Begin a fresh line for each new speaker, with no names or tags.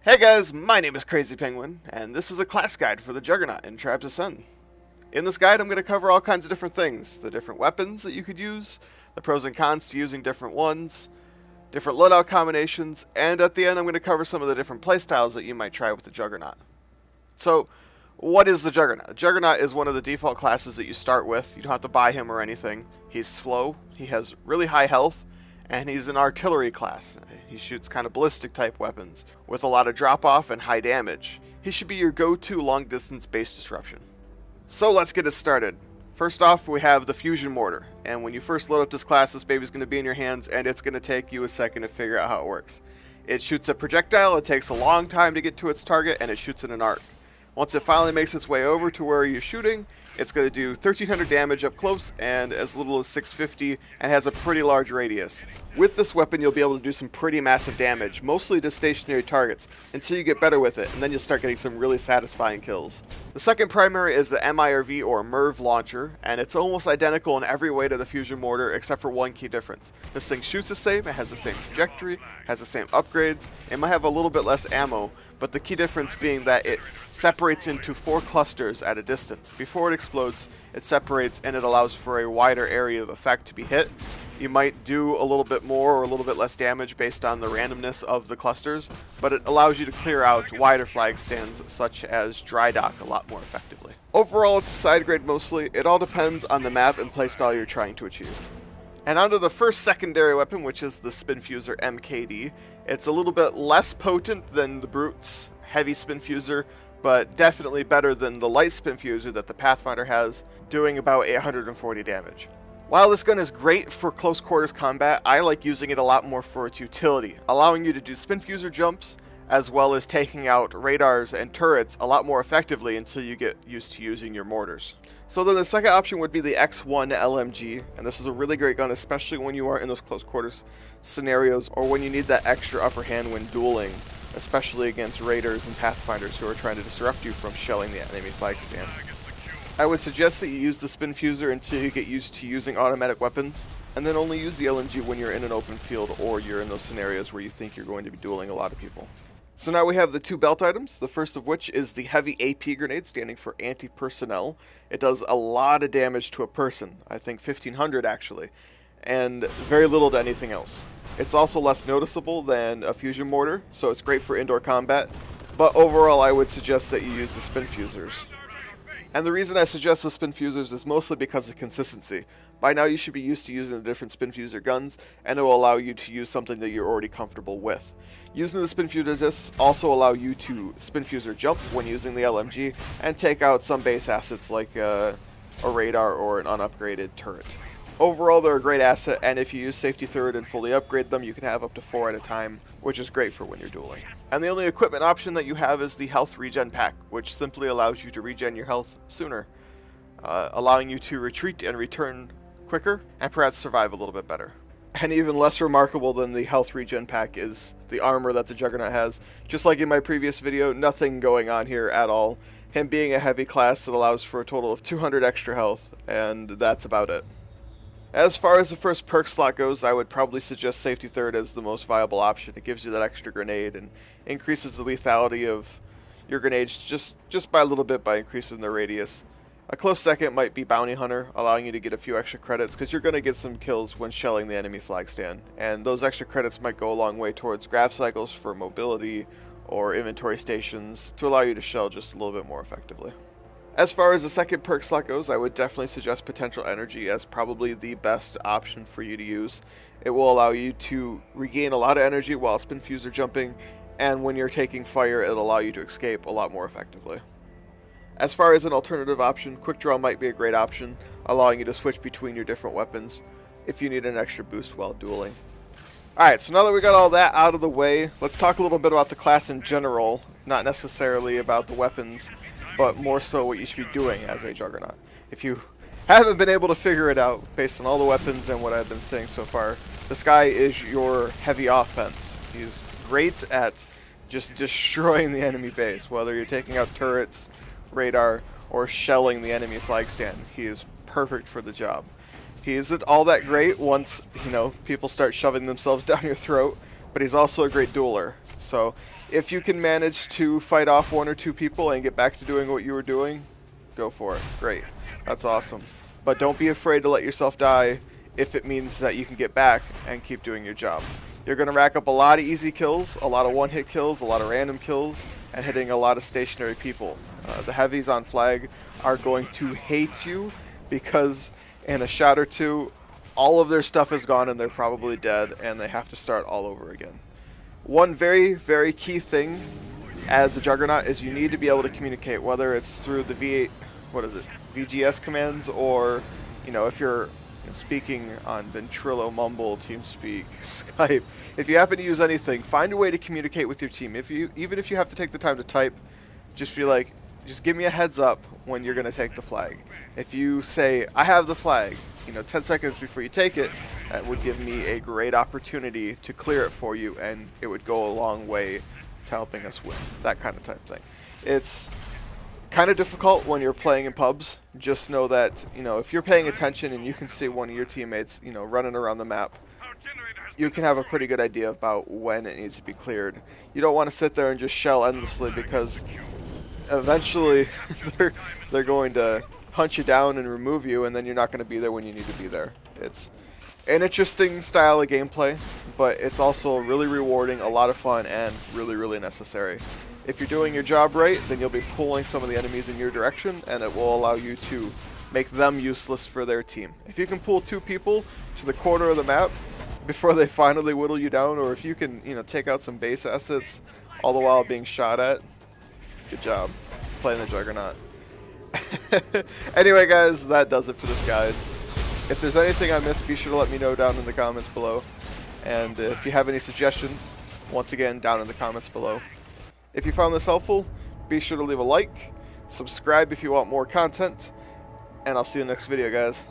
Hey guys, my name is Crazy Penguin, and this is a class guide for the Juggernaut in Tribes Ascend. In this guide, I'm going to cover all kinds of different things. The different weapons that you could use, the pros and cons to using different ones, different loadout combinations, and at the end I'm going to cover some of the different playstyles that you might try with the Juggernaut. So, what is the Juggernaut? Juggernaut is one of the default classes that you start with. You don't have to buy him or anything. He's slow, he has really high health, and he's an artillery class. He shoots kind of ballistic type weapons with a lot of drop off and high damage. He should be your go-to long distance base disruption. So let's get it started. First off, we have the fusion mortar, and when you first load up this class, this baby's going to be in your hands and it's going to take you a second to figure out how it works. It shoots a projectile, it takes a long time to get to its target, and it shoots in an arc. Once it finally makes its way over to where you're shooting, it's going to do 1300 damage up close and as little as 650, and has a pretty large radius. With this weapon you'll be able to do some pretty massive damage, mostly to stationary targets, until you get better with it, and then you'll start getting some really satisfying kills. The second primary is the MIRV or MIRV launcher, and it's almost identical in every way to the fusion mortar except for one key difference. This thing shoots the same, it has the same trajectory, has the same upgrades, it might have a little bit less ammo, but the key difference being that it separates into 4 clusters at a distance. Before it explodes, it separates and it allows for a wider area of effect to be hit. You might do a little bit more or a little bit less damage based on the randomness of the clusters, but it allows you to clear out wider flag stands such as Dry Dock a lot more effectively. Overall, it's a side grade mostly. It all depends on the map and playstyle you're trying to achieve. And onto the first secondary weapon, which is the Spin Fuser MKD. It's a little bit less potent than the Brute's heavy Spin Fuser, but definitely better than the light Spin Fuser that the Pathfinder has, doing about 840 damage. While this gun is great for close quarters combat, I like using it a lot more for its utility, allowing you to do Spin Fuser jumps, as well as taking out radars and turrets a lot more effectively until you get used to using your mortars. So then the second option would be the X1 LMG, and this is a really great gun, especially when you are in those close quarters scenarios or when you need that extra upper hand when dueling, especially against raiders and pathfinders who are trying to disrupt you from shelling the enemy flag stand. I would suggest that you use the Spin Fuser until you get used to using automatic weapons, and then only use the LMG when you're in an open field or you're in those scenarios where you think you're going to be dueling a lot of people. So now we have the 2 belt items, the first of which is the Heavy AP Grenade, standing for Anti-Personnel. It does a lot of damage to a person, I think 1500 actually, and very little to anything else. It's also less noticeable than a fusion mortar, so it's great for indoor combat, but overall I would suggest that you use the Spin Fusers. And the reason I suggest the Spin Fusers is mostly because of consistency. By now you should be used to using the different Spin Fuser guns, and it will allow you to use something that you're already comfortable with. Using the Spin Fusers also allow you to Spin Fuser jump when using the LMG, and take out some base assets like a radar or an unupgraded turret. Overall, they're a great asset, and if you use Safety Third and fully upgrade them, you can have up to 4 at a time, which is great for when you're dueling. And the only equipment option that you have is the Health Regen Pack, which simply allows you to regen your health sooner, allowing you to retreat and return quicker, and perhaps survive a little bit better. And even less remarkable than the Health Regen Pack is the armor that the Juggernaut has. Just like in my previous video, nothing going on here at all. Him being a heavy class, it allows for a total of 200 extra health, and that's about it. As far as the first perk slot goes, I would probably suggest Safety Third as the most viable option. It gives you that extra grenade and increases the lethality of your grenades just by a little bit by increasing the radius. A close second might be Bounty Hunter, allowing you to get a few extra credits because you're going to get some kills when shelling the enemy flag stand. And those extra credits might go a long way towards grav cycles for mobility or inventory stations to allow you to shell just a little bit more effectively. As far as the second perk slot goes, I would definitely suggest Potential Energy as probably the best option for you to use. It will allow you to regain a lot of energy while Spin Fuser jumping, and when you're taking fire, it'll allow you to escape a lot more effectively. As far as an alternative option, Quick Draw might be a great option, allowing you to switch between your different weapons if you need an extra boost while dueling. Alright, so now that we got all that out of the way, let's talk a little bit about the class in general, not necessarily about the weapons, but more so what you should be doing as a Juggernaut. If you haven't been able to figure it out based on all the weapons and what I've been saying so far, this guy is your heavy offense. He's great at just destroying the enemy base, whether you're taking out turrets, radar, or shelling the enemy flag stand. He is perfect for the job. He isn't all that great once, people start shoving themselves down your throat, but he's also a great dueler. So if you can manage to fight off 1 or 2 people and get back to doing what you were doing, go for it. Great. That's awesome. But don't be afraid to let yourself die if it means that you can get back and keep doing your job. You're going to rack up a lot of easy kills, a lot of one-hit kills, a lot of random kills, and hitting a lot of stationary people. The heavies on flag are going to hate you because in a shot or two, all of their stuff is gone and they're probably dead and they have to start all over again. One very, very key thing as a Juggernaut is you need to be able to communicate, whether it's through the VGS commands, or if you're speaking on Ventrilo, Mumble, TeamSpeak, Skype. If you happen to use anything, find a way to communicate with your team. Even if you have to take the time to type, just be like, just give me a heads up when you're going to take the flag. If you say, I have the flag, 10 seconds before you take it, that would give me a great opportunity to clear it for you, and it would go a long way to helping us win. That kind of type thing. It's kind of difficult when you're playing in pubs. Just know that, if you're paying attention and you can see one of your teammates, running around the map, you can have a pretty good idea about when it needs to be cleared. You don't want to sit there and just shell endlessly, because eventually they're going to hunt you down and remove you, and then you're not going to be there when you need to be there. It's an interesting style of gameplay, but it's also really rewarding, a lot of fun, and really, really necessary. If you're doing your job right, then you'll be pulling some of the enemies in your direction, and it will allow you to make them useless for their team. If you can pull 2 people to the corner of the map before they finally whittle you down, or if you can, take out some base assets all the while being shot at, good job playing the Juggernaut. Anyway, guys, that does it for this guide. If there's anything I missed, be sure to let me know down in the comments below. And if you have any suggestions, once again, down in the comments below. If you found this helpful, be sure to leave a like, subscribe if you want more content, and I'll see you in the next video, guys.